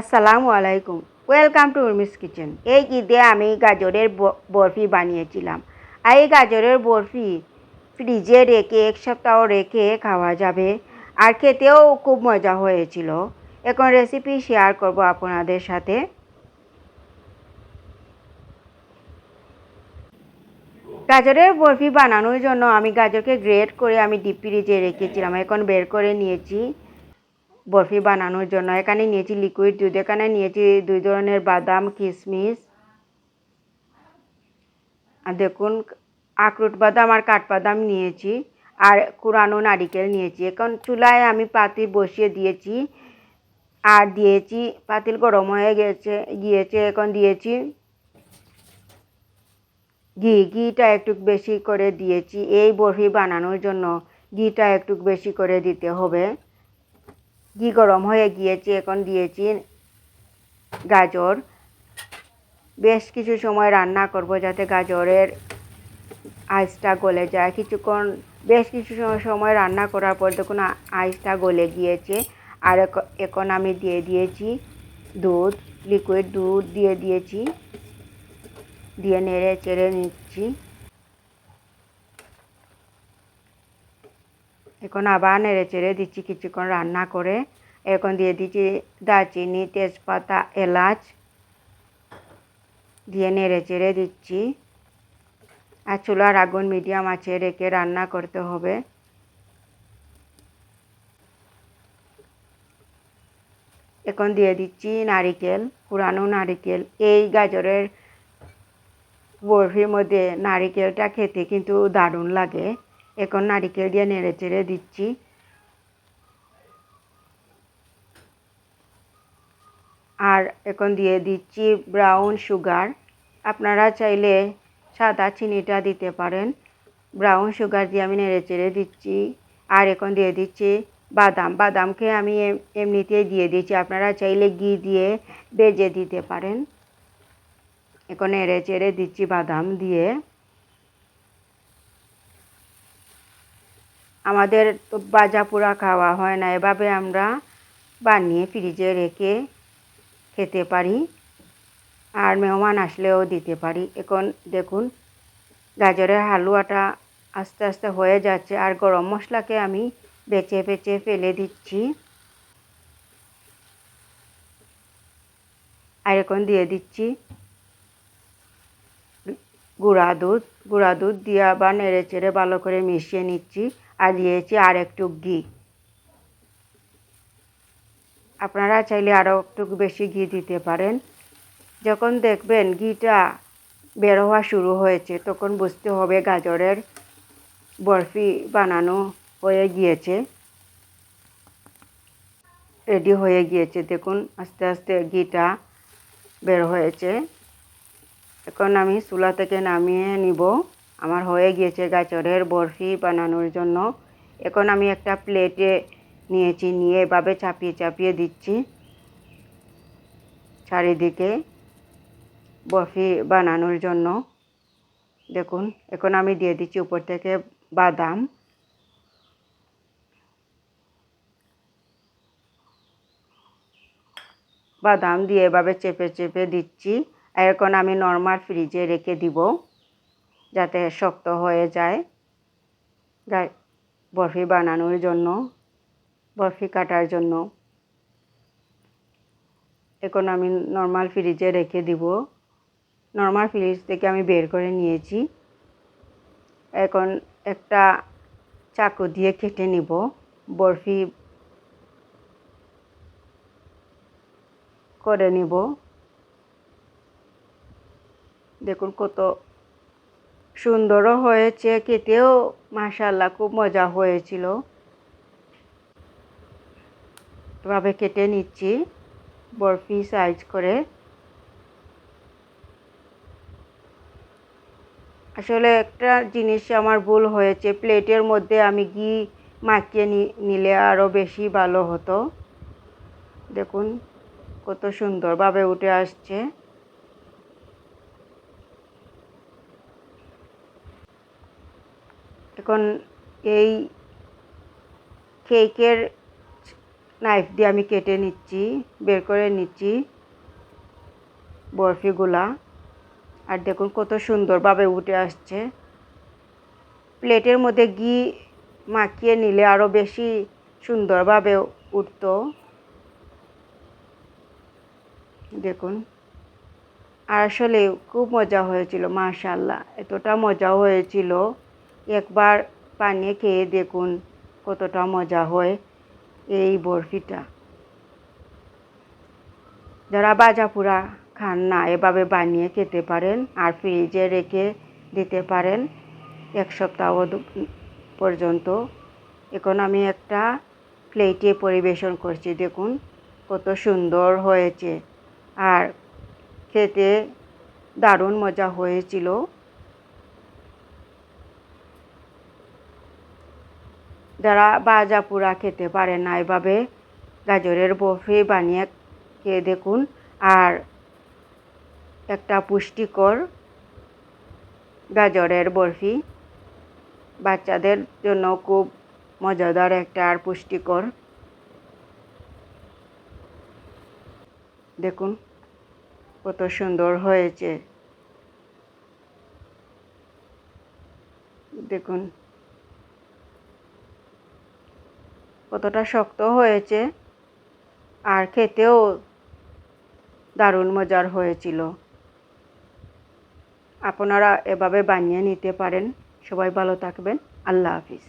আসসালামু আলাইকুম। Welcome to Urmi's kitchen. এই ঈদে আমি গাজরের বরফি বানিয়েছিলাম। আর এই গাজরের বরফি ফ্রিজে রেখে এক সপ্তাহ রেখে খাওয়া যাবে, আর খেতেও খুব মজা হয়েছিল। এখন রেসিপি শেয়ার করব আপনাদের সাথে। গাজরের বরফি বানানোর জন্য আমি গাজরকে গ্রেট করে আমি ডিপ ফ্রিজে রেখেছিলাম। এখন বের করে নিয়েছি বরফি বানানোর জন্য। এখানে নিয়েছি লিকুইড দুধ, এখানে নিয়েছি 2 ধরনের বাদাম, কিশমিশ, আর দেখুন আখরোট বাদাম আর কাঠবাদাম নিয়েছি, আর কুড়ানো নারিকেল নিয়েছি। এখন চুলায় আমি পাতিল বসিয়ে দিয়েছি, আর দিয়েছি পাতিল গরম হয়ে গিয়েছে। এখন দিয়েছি ঘিটা একটু বেশি করে দিয়েছি। এই বরফি বানানোর জন্য ঘিটা একটু বেশি করে দিতে হবে। ঘি গরম হয়ে গিয়েছে, এখন দিয়েছি গাজর। বেশ কিছু সময় রান্না করব যাতে গাজরের আইসটা গলে যায়। বেশ কিছু সময় রান্না করার পর দেখুন আইসটা গলে গিয়েছে। আর এখন আমি দিয়ে দিয়েছি দুধ, লিকুইড দুধ দিয়ে দিয়েছি, দিয়ে নেড়ে চেড়ে নিচ্ছি। এখন আবার নেড়ে চেড়ে দিচ্ছি কিছুক্ষণ রান্না করে। এখন দিয়ে দিচ্ছি দারচিনি, তেজপাতা, এলাচ দিয়ে নেড়ে চেড়ে দিচ্ছি। আর চুলার আগুন মিডিয়াম আঁচে রেখে রান্না করতে হবে। এখন দিয়ে দিচ্ছি নারিকেল, কুড়ানো নারিকেল। এই গাজরের বরফির মধ্যে নারিকেলটা খেতে কিন্তু দারুণ লাগে। এখন নারিকেল দিয়ে নেড়ে চেড়ে দিচ্ছি। আর এখন দিয়ে দিচ্ছি ব্রাউন সুগার। আপনারা চাইলে সাদা চিনিটা দিতে পারেন। ব্রাউন সুগার দিয়ে আমি নেড়ে চেড়ে দিচ্ছি। আর এখন দিয়ে দিচ্ছি বাদামকে আমি এমনিতেই দিয়ে দিচ্ছি, আপনারা চাইলে ঘি দিয়ে ভেজে দিতে পারেন। এখন নেড়ে চেড়ে দিচ্ছি বাদাম দিয়ে। আমাদের তো ভাজা পোড়া খাওয়া হয় না, এভাবে আমরা বানিয়ে ফ্রিজে রেখে খেতে পারি, আর মেহমান আসলেও দিতে পারি। এখন দেখুন গাজরের হালুয়াটা আস্তে আস্তে হয়ে যাচ্ছে, আর গরম মশলাকে আমি বেছে বেছে ফেলে দিচ্ছি। আর এখন দিয়ে দিচ্ছি গুঁড়া দুধ দিয়ে আবার নেড়ে চেড়ে ভালো করে মিশিয়ে নিচ্ছি। আর দিয়েছি আর একটু ঘি। আপনারা চাইলে আরও একটু বেশি ঘি দিতে পারেন। যখন দেখবেন ঘিটা বের হওয়া শুরু হয়েছে, তখন বুঝতে হবে গাজরের বরফি বানানো হয়ে গিয়েছে, রেডি হয়ে গিয়েছে। দেখুন আস্তে আস্তে ঘিটা বের হয়েছে। এখন আমি চুলা থেকে নামিয়ে নিব। আমার হয়ে গিয়েছে গাজরের বরফি বানানোর জন্য। এখন আমি একটা প্লেটে নিয়েছি, নিয়ে এভাবে চাপিয়ে চাপিয়ে দিচ্ছি চারিদিকে বরফি বানানোর জন্য। দেখুন এখন আমি দিয়ে দিচ্ছি উপর থেকে বাদাম। বাদাম দিয়ে এভাবে চেপে চেপে দিচ্ছি। আর এখন আমি নর্মাল ফ্রিজে রেখে দিব যাতে শক্ত হয়ে যায়। বরফি বানানোর জন্য, বরফি কাটার জন্য এখন আমি নর্মাল ফ্রিজে রেখে দিব। নর্মাল ফ্রিজ থেকে আমি বের করে নিয়েছি। এখন একটা চাকু দিয়ে কেটে নিব বরফি করে নিব। দেখুন কত সুন্দরও হয়েছে, খেতেও মাশাআল্লাহ খুব মজা হয়েছিল। এভাবে কেটে নিচ্ছি বরফি সাইজ করে। আসলে একটা জিনিস আমার ভুল হয়েছে, প্লেটের মধ্যে আমি ঘি মাখিয়ে নিলে আরও বেশি ভালো হতো। দেখুন কত সুন্দরভাবে উঠে আসছে। এখন এই কেকের নাইফ দিয়ে আমি কেটে নিচ্ছি, বের করে নিচ্ছি বরফিগুলা। আর দেখুন কত সুন্দরভাবে উঠে আসছে। প্লেটের মধ্যে ঘি মাখিয়ে নিলে আরও বেশি সুন্দরভাবে উঠতো। দেখুন, আর আসলে খুব মজা হয়েছিল, মাশাআল্লাহ, এতটা মজা হয়েছিল। একবার বানিয়ে খেয়ে দেখুন কতটা মজা হয় এই বরফিটা। যারা ভাজা পোড়া খান না, এভাবে বানিয়ে খেতে পারেন আর ফ্রিজে রেখে দিতে পারেন 1 সপ্তাহ পর্যন্ত। এখন আমি একটা প্লেটে পরিবেশন করছি। দেখুন কত সুন্দর হয়েছে আর খেতে দারুণ মজা হয়েছিল। যারা ভাজা পোড়া খেতে পারে না, এভাবে গাজরের বরফি বানিয়ে খেয়ে দেখুন। আর একটা পুষ্টিকর গাজরের বরফি, বাচ্চাদের জন্য খুব মজাদার একটা আর পুষ্টিকর। দেখুন কত সুন্দর হয়েছে। দেখুন কতটা শক্ত হয়েছে আর খেতেও দারুণ মজার হয়েছিল। আপনারা এভাবে বানিয়ে নিতে পারেন। সবাই ভালো থাকবেন। আল্লাহ হাফিজ।